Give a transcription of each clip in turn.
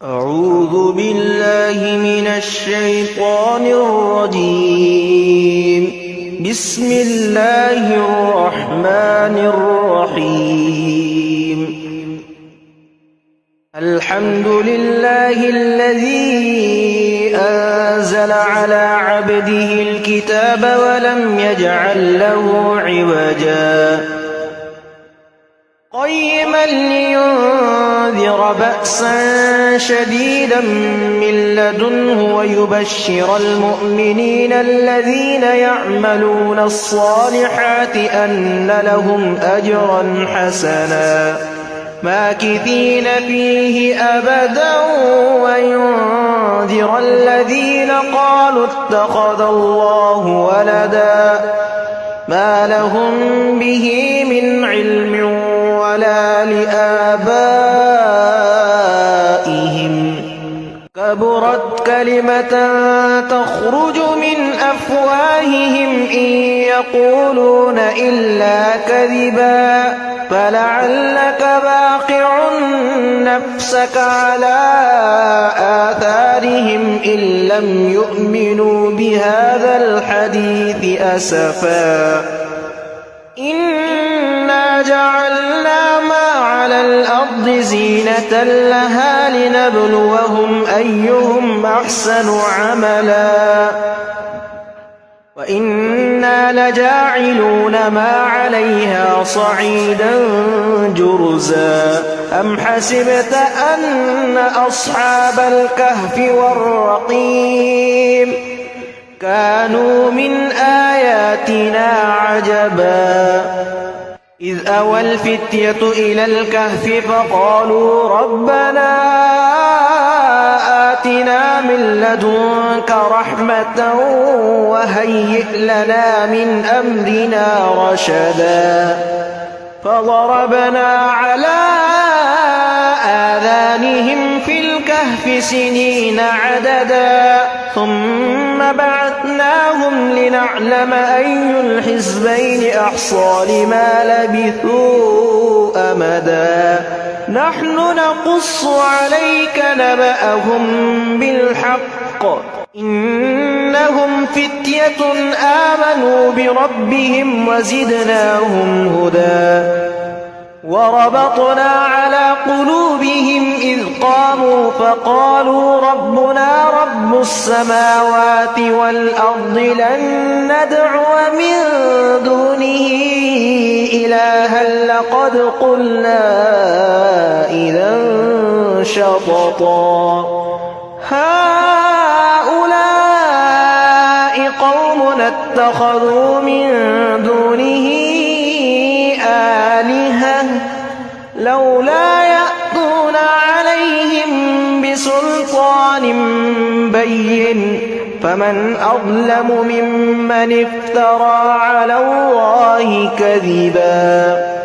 أعوذ بالله من الشيطان الرجيم. بسم الله الرحمن الرحيم. الحمد لله الذي أنزل على عبده الكتاب ولم يجعل له عوجا قيما لينذر بأسا شديدا من لدنه ويبشر المؤمنين الذين يعملون الصالحات أن لهم أجرا حسنا ماكثين فيه أبدا وينذر الذين قالوا اتخذ الله ولدا ما لهم به من علم ولا لآبائهم كبرت كلمة تخرج من أفواههم إن يقولون إلا كذبا فلعلك باقع نفسك على آثارهم إن لم يؤمنوا بهذا الحديث أسفا إنا جعلنا ما على الأرض زينة لها لنبلوهم أيهم أحسن عملا وإنا لجاعلون ما عليها صعيدا جرزا أم حسبت أن أصحاب الكهف والرقيم كانوا من آياتنا عجبا إذ أوى الفتية إلى الكهف فقالوا ربنا آتنا من لدنك رحمة وهيئ لنا من أمرنا رشدا فضربنا على آذانهم في الكهف سنين عددا ثم بعثناهم لنعلم أي الحزبين أحصى لما لبثوا أمدا نحن نقص عليك نبأهم بالحق إنهم فتية آمنوا بربهم وزدناهم هدى وربطنا على قلوبهم إذ قاموا فقالوا ربنا رب السماوات والأرض لن ندعو من دونه إلها لقد قلنا إذا شططا هؤلاء قومنا اتخذوا من دونه آلهة لولا يأتون عليهم بسلطان بين فمن أظلم ممن افترى على الله كذبا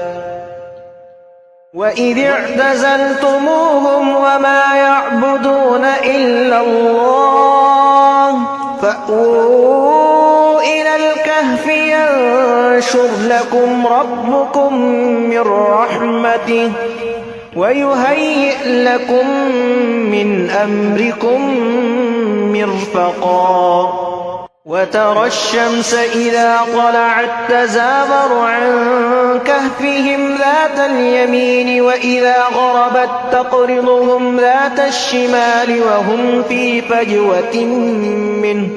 وإذ اعتزلتموهم وما يعبدون إلا الله فأووا إلى الكهف ينشر لكم ربكم من رحمته ويهيئ لكم من أمركم مرفقا وترى الشمس إذا طلعت تزاور عن كهفهم ذات اليمين وإذا غربت تقرضهم ذات الشمال وهم في فجوة منه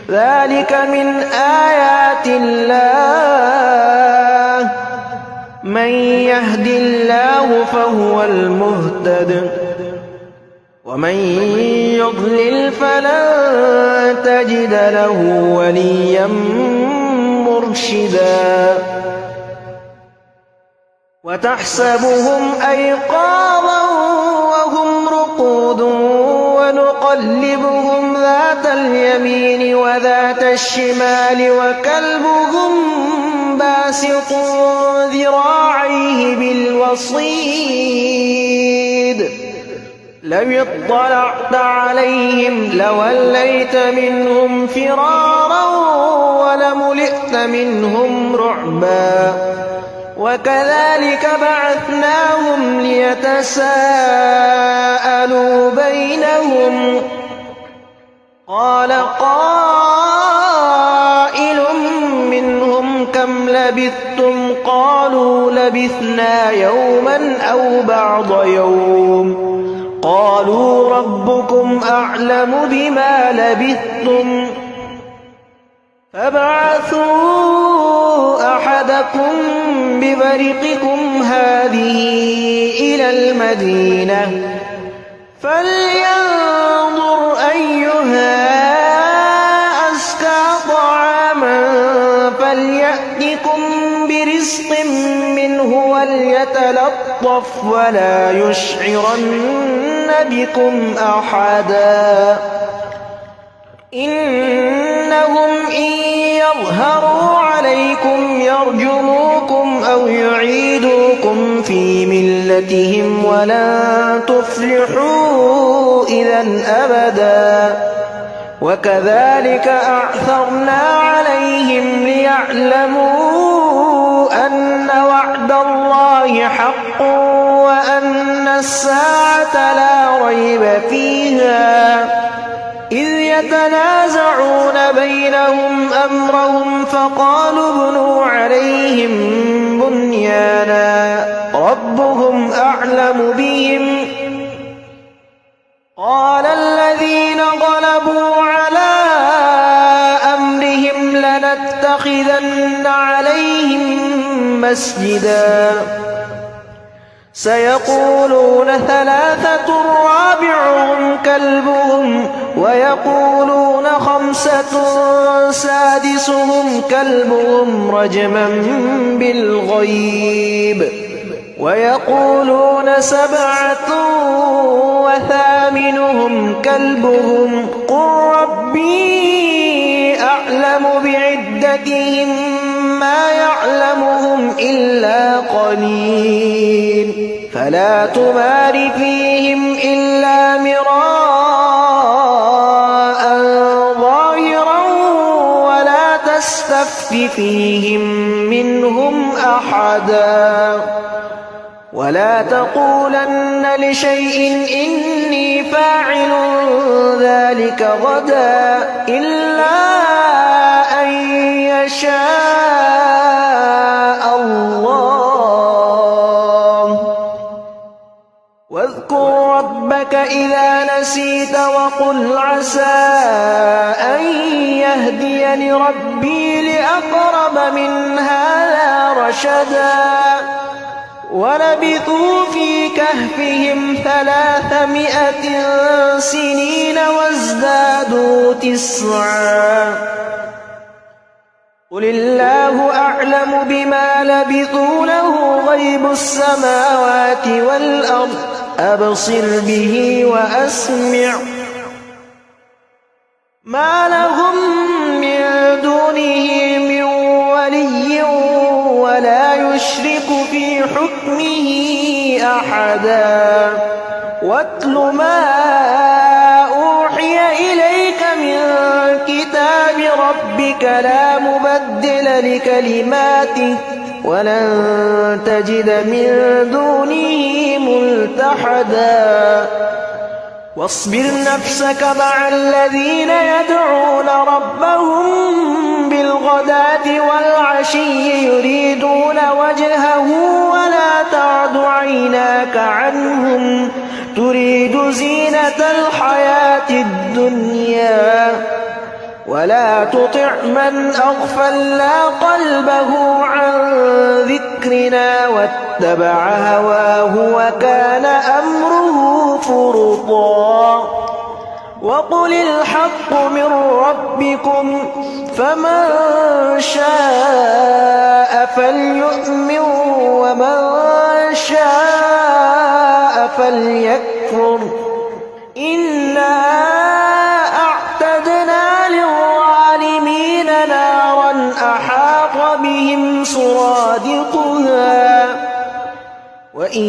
ذلك من آيات الله من يهد الله فهو المهتد ومن يضلل فلن تجد له وليا مرشدا وتحسبهم أيقاظا وهم رقود ونقلبهم ذات اليمين وذات الشمال وكلبهم باسط ذراعيه بالوصيد لو اطلعت عليهم لوليت منهم فرارا ولملئت منهم رعبا وكذلك بعثناهم ليتساءلوا بينهم بينهم. قال قائل منهم كم لبثتم؟ قالوا لبثنا يوما أو بعض يوم. قالوا ربكم أعلم بما لبثتم فابعثوا أحدكم ببرقكم هذه إلى المدينة فلينظر أيها أزكى طعاما فليأتكم برزق منه وليتلطف ولا يشعرن بكم أحدا إنهم إن يظهروا عليكم يرجموكم أو يعيدوكم في ملتهم ولن تفلحوا إذا أبدا وكذلك أعثرنا عليهم ليعلموا أن وعد الله حق وأن الساعة لا ريب فيها إذ يتنازعون بينهم أمرهم فقالوا ابنوا عليهم بنيانا ربهم أعلم بهم قال الذين غلبوا على أمرهم لنتخذن عليهم مسجدا سيقولون ثلاثة رابعهم كلبهم ويقولون خمسة سادسهم كلبهم رجما بالغيب ويقولون سبعة وثامنهم كلبهم قل ربي أعلم بعدتهم ما يعلمهم إلا قليل فلا تمار فيهم إلا مراء ظاهرا ولا تستفت فيهم منهم أحدا ولا تقولن لشيء إني فاعل ذلك غدا إلا أن يشاء الله واذكر ربك إذا نسيت وقل عسى أن يهديني ربي لأقرب من هذا رشدا ولبثوا في كهفهم 300 سنين وازدادوا 9 قل الله أعلم بما لبثوا له غيب السماوات والأرض أبصر به وأسمع ما لهم من دونه من ولي ولا يشرك في حكمه أحدا واتل ما أوحي إليك من كتاب ربك لا مبدل لكلماته ولن تجد من دونه ملتحدا واصبر نفسك مع الذين يدعون ربهم بالغداة والعشي يريدون وجهه ولا تعد عيناك عنهم تريد زينة الحياة الدنيا ولا تطع من أغفلنا قلبه عن ذكرنا واتبع هواه وكان أمره فرطا وقل الحق من ربكم فمن شاء فليؤمن ومن شاء فليكفر إنا أعتدنا للظالمين نارا أحاط بهم سرادقها وإن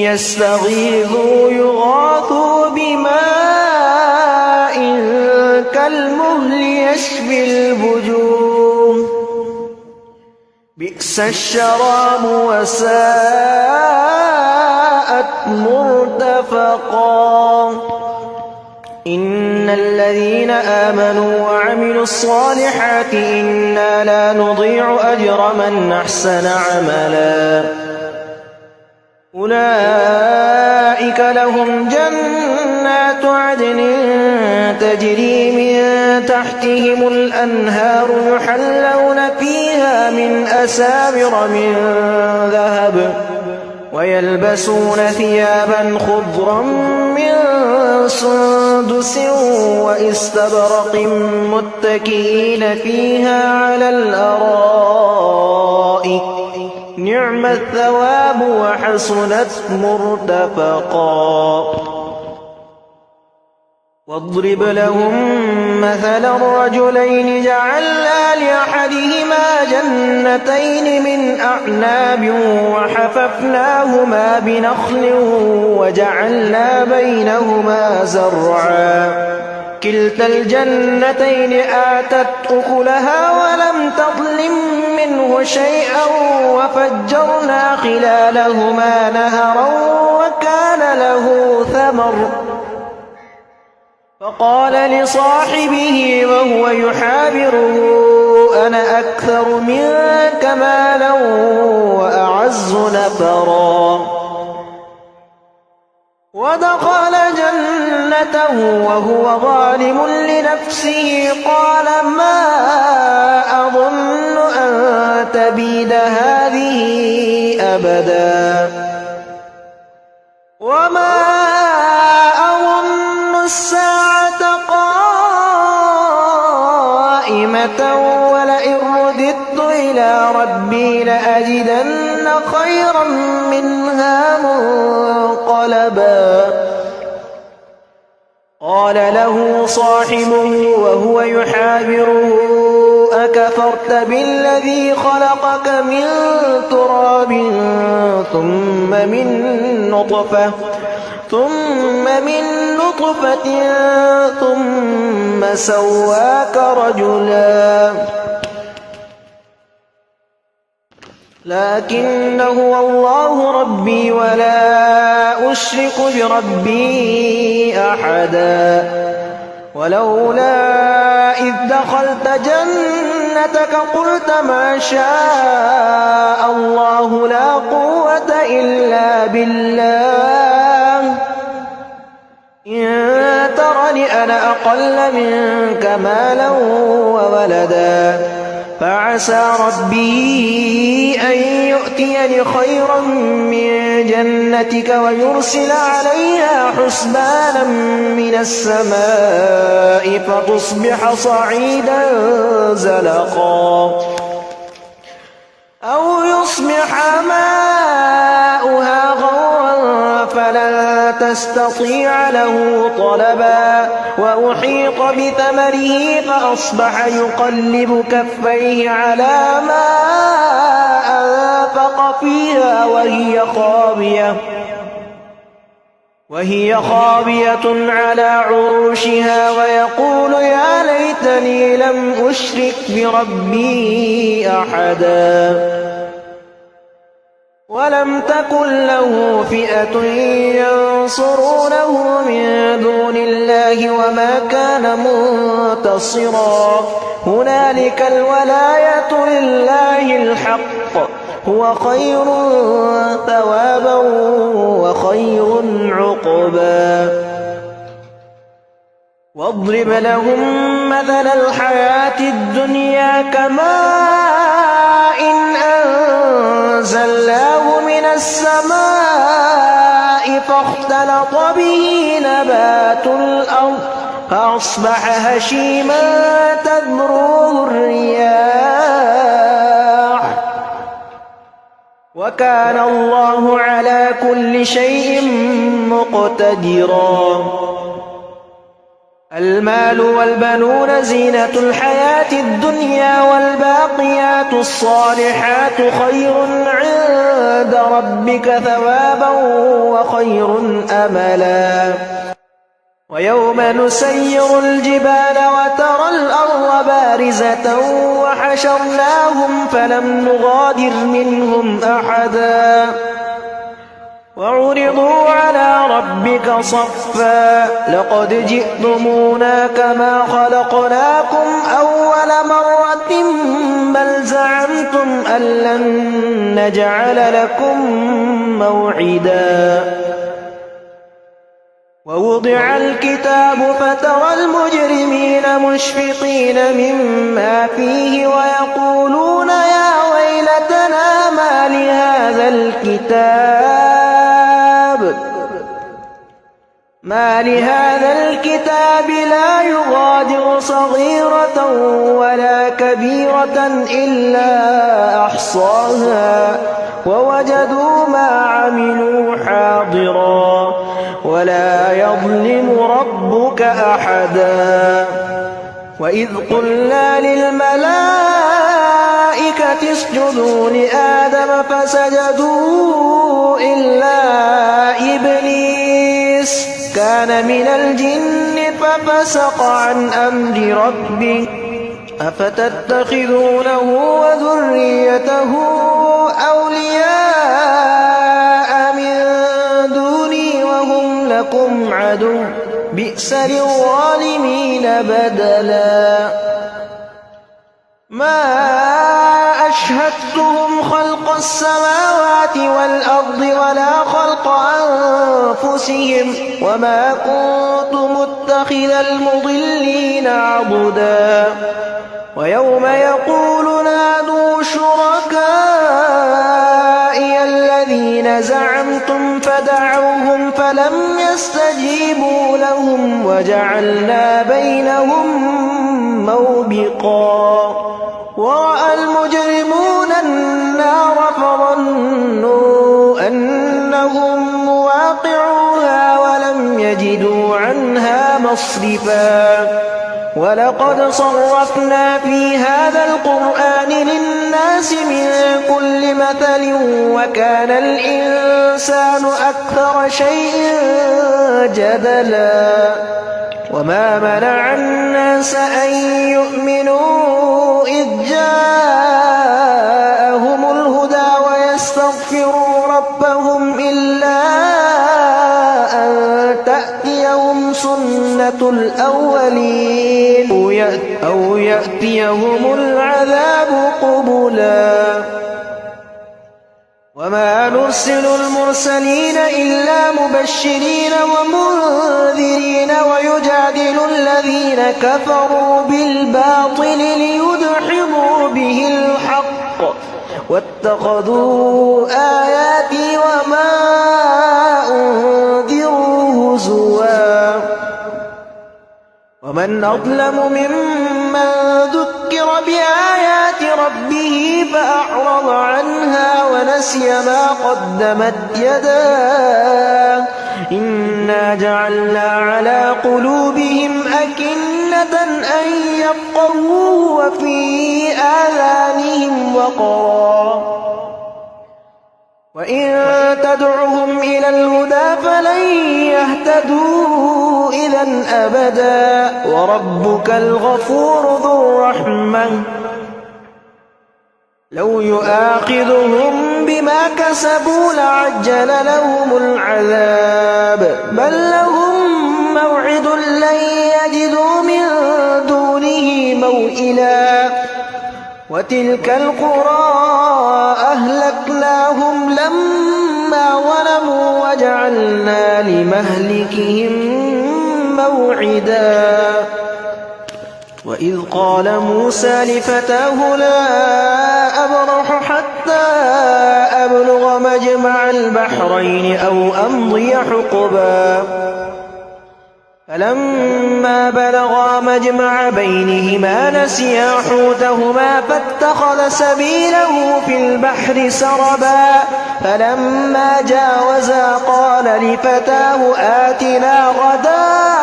يستغيثوا يغاثوا بماء كالمهل يشفي الوجوه بئس الشراب وساءت مرتفقا إن الذين آمنوا وعملوا الصالحات إنا لا نضيع أجر من أحسن عملا أولئك لهم جنات عدن تجري من تحتهم الأنهار يحلون فيها من أساور من ذهب ويلبسون ثيابا خضرا من سندس واستبرق متكئين فيها على الأرائك نعم الثواب وحسنت مرتفقا واضرب لهم مثلا الرجلين جعلنا لأحدهما جنتين من أعناب وحففناهما بنخل وجعلنا بينهما زرعا كلتا الجنتين آتت أكلها ولم تظلم منه شيئا وفجرنا خلالهما نهرا وكان له ثمر فقال لصاحبه وهو يحاوره أنا أكثر منك مالا وأعز نفرا ودخل جنته وهو ظالم لنفسه قال ما أظن أن تبيد هذه أبدا وما أظن الساعة قائمة ولئن رددت إلى ربي لأجدن خيرا منها منقلبا قال له صاحبه وهو يحاوره أكفرت بالذي خلقك من تراب ثم من نطفة ثم سواك رجلا لكن هو الله ربي ولا أشرك بربي أحدا ولولا إذ دخلت جنتك قلت ما شاء الله لا قوة إلا بالله إن ترني أنا أقل منك مالا وولدا فعسى ربي أن يؤتيني خيرا من جنتك ويرسل عليها حسبانا من السماء فتصبح صعيدا زلقا أو يصبح ماؤها غورا فلن تستطيع له طلبا وأحيط بثمره فأصبح يقلب كفيه على ما أنفق فيها وهي خاوية على عروشها ويقول يا ليتني لم أشرك بربي أحدا ولم تكن له فئة ينصرونه من دون الله وما كان منتصرا هنالك الولاية لله الحق هو خير ثوابا وخير عقبا واضرب لهم مثل الحياة الدنيا كماء أنزلناه من السماء فاختلط به نبات الأرض فأصبح هشيما تذروه الرياح وكان الله على كل شيء مقتدرا المال والبنون زينة الحياة الدنيا والباقيات الصالحات خير عند ربك ثوابا وخير أملا ويوم نسير الجبال وترى الأرض بارزة وحشرناهم فلم نغادر منهم أحدا وعرضوا على ربك صفا لقد جئتمونا كما خلقناكم أول مرة بل زعمتم أن لن نجعل لكم موعدا ووضع الكتاب فترى المجرمين مشفقين مما فيه ويقولون يا ويلتنا ما لهذا الكتاب لا يغادر صغيرة ولا كبيرة إلا أحصاها ووجدوا ما عملوا حاضرا ولا يظلم ربك أحدا وإذ قلنا للملائكة اسجدوا لآدم فسجدوا إلا إبليس كان من الجن ففسق عن أمر ربه أفتتخذونه وذريته أولياء من دوني وهم لكم عدو بئس للظالمين بدلا ما أشهدتهم خلق السماوات والأرض ولا خلق أنفسهم وما كنت متخذ المضلين عضدا ويوم يقول نادوا شركائي الذين زعمتم فدعوهم فلم يستجيبوا لهم وجعلنا بينهم موبقا ورأى المجرمون النار فظنوا أنهم مواقعوها ولم يجدوا عنها مصرفا ولقد صرفنا في هذا القرآن للناس من كل مثل وكان الإنسان أكثر شيء جدلا وما منع الناس أن يؤمنوا إذ جاءهم الهدى ويستغفروا ربهم إلا أن تأتيهم سنة الأولين أو يأتيهم العذاب قبلا وما نرسل المرسلين إلا مبشرين ومنذرين ويجادل الذين كفروا بالباطل ليدحضوا به الحق واتخذوا آياتي وما أنذروا هزوا ومن أظلم ممن ذكر بآيات ربه فأعرض عنها ونسي ما قدمت يداه إنا جعلنا على قلوبهم أكنة أن يفقهوا وفي آذانهم وقرا وإن تدعهم إلى الهدى فلن يهتدوا إذا أبدا وربك الغفور ذو الرحمة لو يؤاخذهم بما كسبوا لعجل لهم العذاب بل لهم موعد لن يجدوا من دونه موئلا وتلك القرى أهلكناهم لما ظلموا وجعلنا لمهلكهم موعدا وإذ قال موسى لفتاه لا أبرح حتى أبلغ مجمع البحرين أو أمضي حقبا فلما بلغا مجمع بينهما نسيا حوتهما فاتخذ سبيله في البحر سربا فلما جاوزا قال لفتاه آتنا غداءنا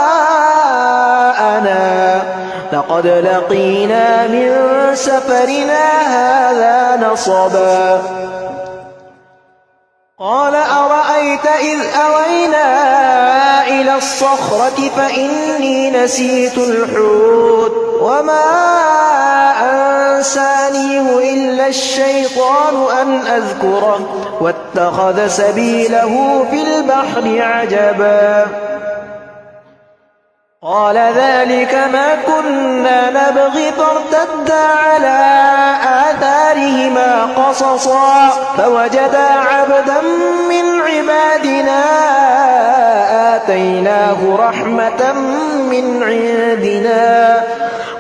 لقد لقينا من سفرنا هذا نصبا قال أرأيت إذ أوينا إلى الصخرة فإني نسيت الحوت وما أنسانيه إلا الشيطان أن أذكره واتخذ سبيله في البحر عجبا قال ذلك ما كنا نبغي فارتدا على آثارهما قصصا فوجدا عبدا من عبادنا آتيناه رحمة من عندنا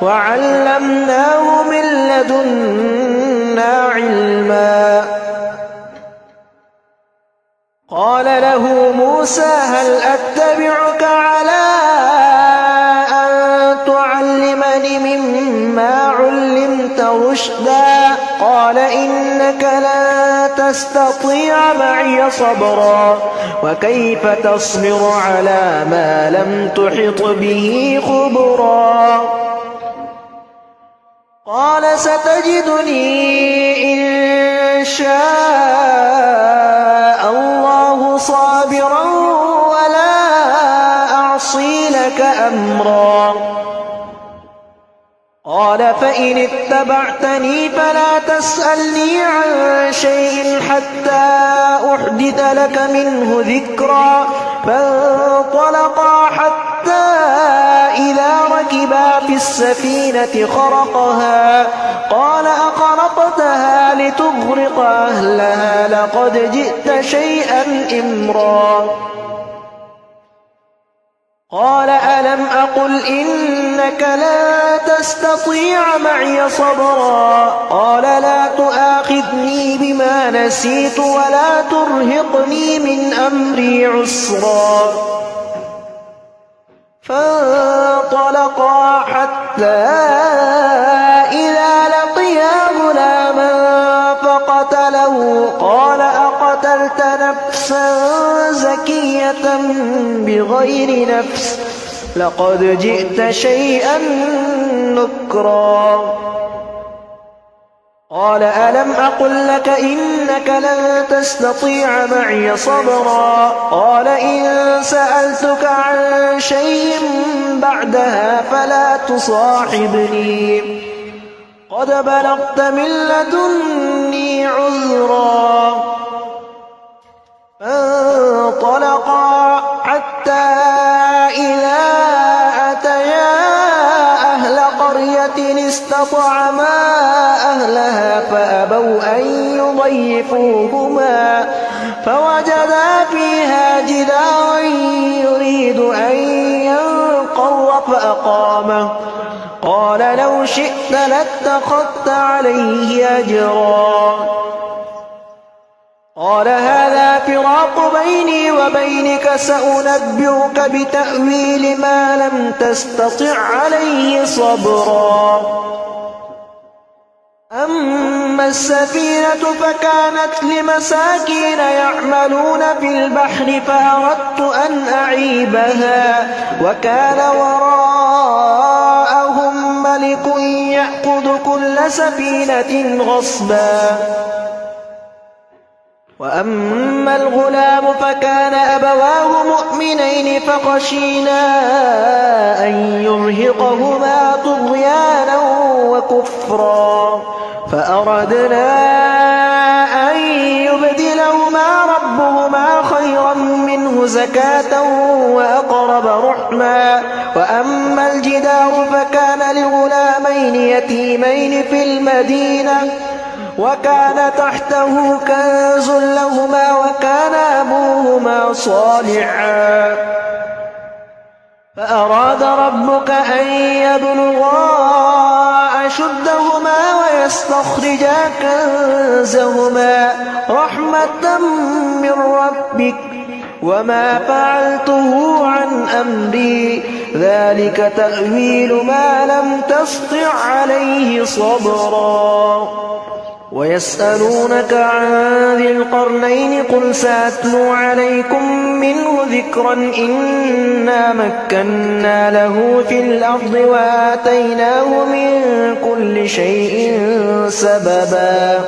وعلمناه من لدنا علما قال له موسى هل أتبعك على أن تعلمني مما علمت رشدا قال إنك لن تستطيع معي صبرا وكيف تصبر على ما لم تحط به خبرا قال ستجدني إن شاء الله صابرا ولا أعصي لك أمرا قال فإن اتبعتني فلا تسألني عن شيء حتى أحدث لك منه ذكرا فانطلقا حتى إذا ركبا في السفينة خرقها قال أخرقتها لتغرق أهلها لقد جئت شيئا إمرا قال ألم أقل إنك لن تستطيع معي صبرا قال لا تؤاخذني بما نسيت ولا ترهقني من أمري عسرا فانطلقا حتى إذا لقيا غلاما فقتله قال أقتلت نفسا زكية بغير نفس لقد جئت شيئا نكرا قال ألم أقل لك إنك لن تستطيع معي صبرا قال إن سألتك عن شيء بعدها فلا تصاحبني قد بلغت من لدني عذرا فانطلقا حتى إذا أتيا أهل قرية استطعما أهلها فأبوا أن يضيفوهما فوجدا فيها جدارا يريد أن ينقض فأقامه قال لو شئت لاتخذت عليه أجرا قال هذا فراق بيني وبينك سأنبئك بتأويل ما لم تستطع عليه صبرا أما السفينة فكانت لمساكين يعملون في البحر فأردت أن أعيبها وكان وراءهم ملك يأخذ كل سفينة غصبا وأما الغلام فكان أبواه مؤمنين فخشينا أن يرهقهما طغيانا وكفرا فأردنا أن يبدلهما ربهما خيرا منه زكاة وأقرب رحما وأما الجدار فكان لغلامين يتيمين في المدينة وكان تحته كنز لهما وكان أبوهما صالحا فأراد ربك أن يبلغا أشدهما ويستخرجا كنزهما رحمة من ربك وما فعلته عن أمري ذلك تأويل ما لم تسطع عليه صبرا ويسألونك عن ذي القرنين قل سأتلو عليكم منه ذكرا إنا مكنا له في الأرض وآتيناه من كل شيء سببا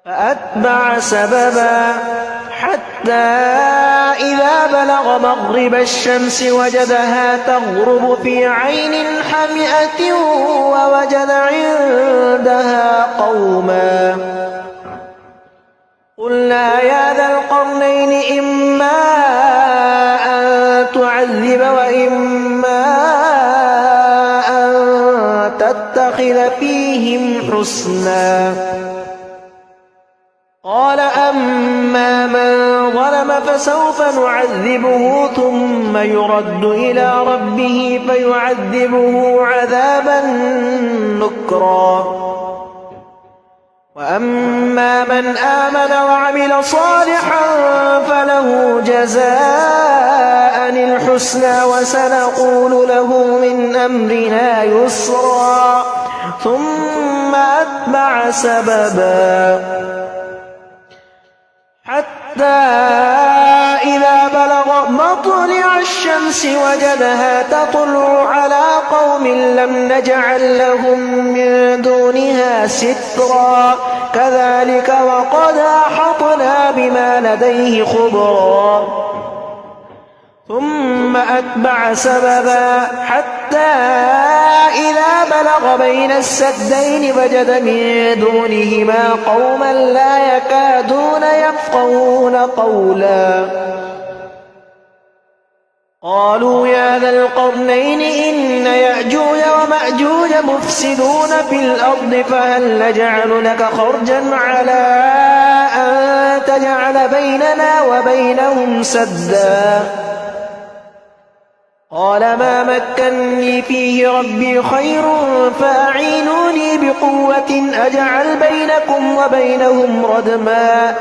فأتبع سببا حتى إذا بلغ مغرب الشمس وجدها تغرب في عين حمئة ووجد عندها قوما قلنا يا ذا القرنين إما أن تعذب وإما أن تتخذ فيهم حسنا. قال أما من ظلم فسوف نعذبه ثم يرد إلى ربه فيعذبه عذابا نكرا. وأما من آمن وعمل صالحا فله جزاء الحسنى وسنقول له من أمرنا يسرا. ثم أتبع سببا حتى إذا بلغ مطلع الشمس وجدها تطلع على قوم لم نجعل لهم من دونها سترا. كذلك وقد أحطنا بما لديه خبرا. ثم أتبع سببا حتى إذا بلغ بين السدين وجد من دونهما قوما لا يكادون يفقهون قولا. قالوا يا ذا القرنين إن يأجوج ومأجوج مفسدون في الأرض فهل نجعل لك خرجا على أن تجعل بيننا وبينهم سدا. قال ما مكني فيه ربي خير فأعينوني بقوة أجعل بينكم وبينهم ردما.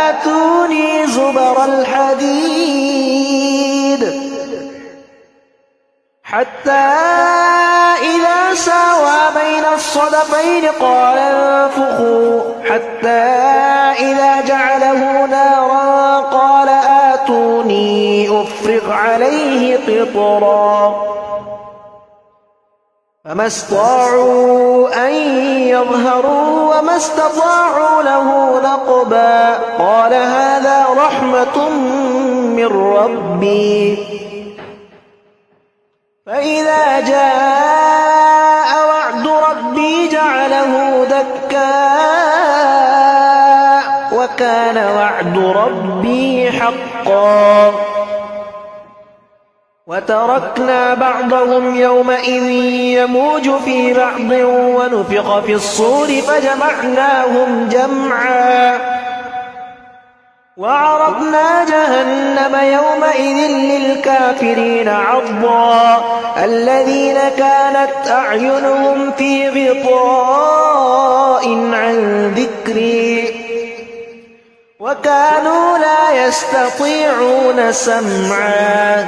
آتوني زبر الحديد حتى إذا ساوى بين الصدفين قال انفخوا حتى إذا جعله نارا قال آتوني أفرغ عليه قطرا. فما استطاعوا أن يظهروا وما استطاعوا له نقبا. قال هذا رحمة من ربي فإذا جاء وعد ربي جعله دكا وكان وعد ربي حقا. وتركنا بعضهم يومئذ يموج في بعض ونفخ في الصور فجمعناهم جمعا. وعرضنا جهنم يومئذ للكافرين عرضا. الذين كانت أعينهم في غطاء عن ذكري وكانوا لا يستطيعون سمعا.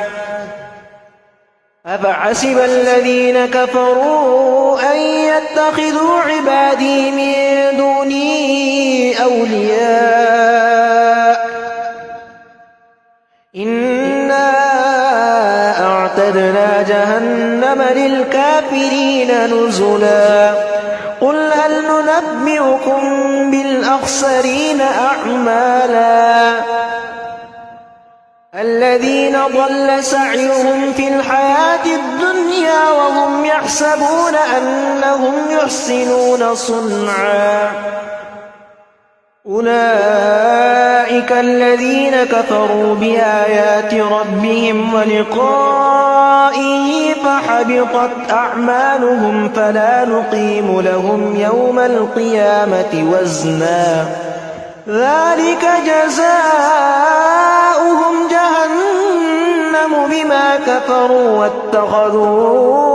أفحسب الذين كفروا أن يتخذوا عبادي من دوني أولياء. إنا أعتدنا جهنم للكافرين نزلا. قل هل ننبئكم بالأخسرين أعمالا. الذين ضل سعيهم في الحياة الدنيا وهم يحسبون أنهم يحسنون صنعا. أولئك الذين كفروا بآيات ربهم ولقائه فحبطت أعمالهم فلا نقيم لهم يوم القيامة وزنا. ذلك جزاؤهم جهنم بما كفروا واتخذوا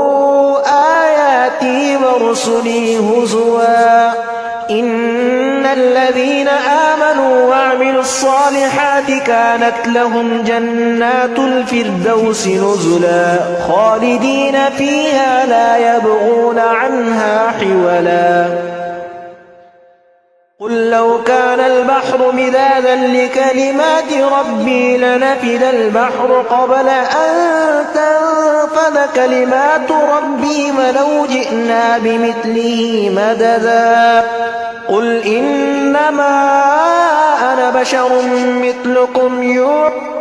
آياتي ورسلي هزوا. إن الذين آمنوا وعملوا الصالحات كانت لهم جنات الفردوس نزلا خالدين فيها لا يبغون عنها حولا. قل لو كان البحر مدادا لكلمات ربي لنفد البحر قبل أن تنفذ كلمات ربي ولو جئنا بمثله مددا. قل إنما أنا بشر مثلكم يوحى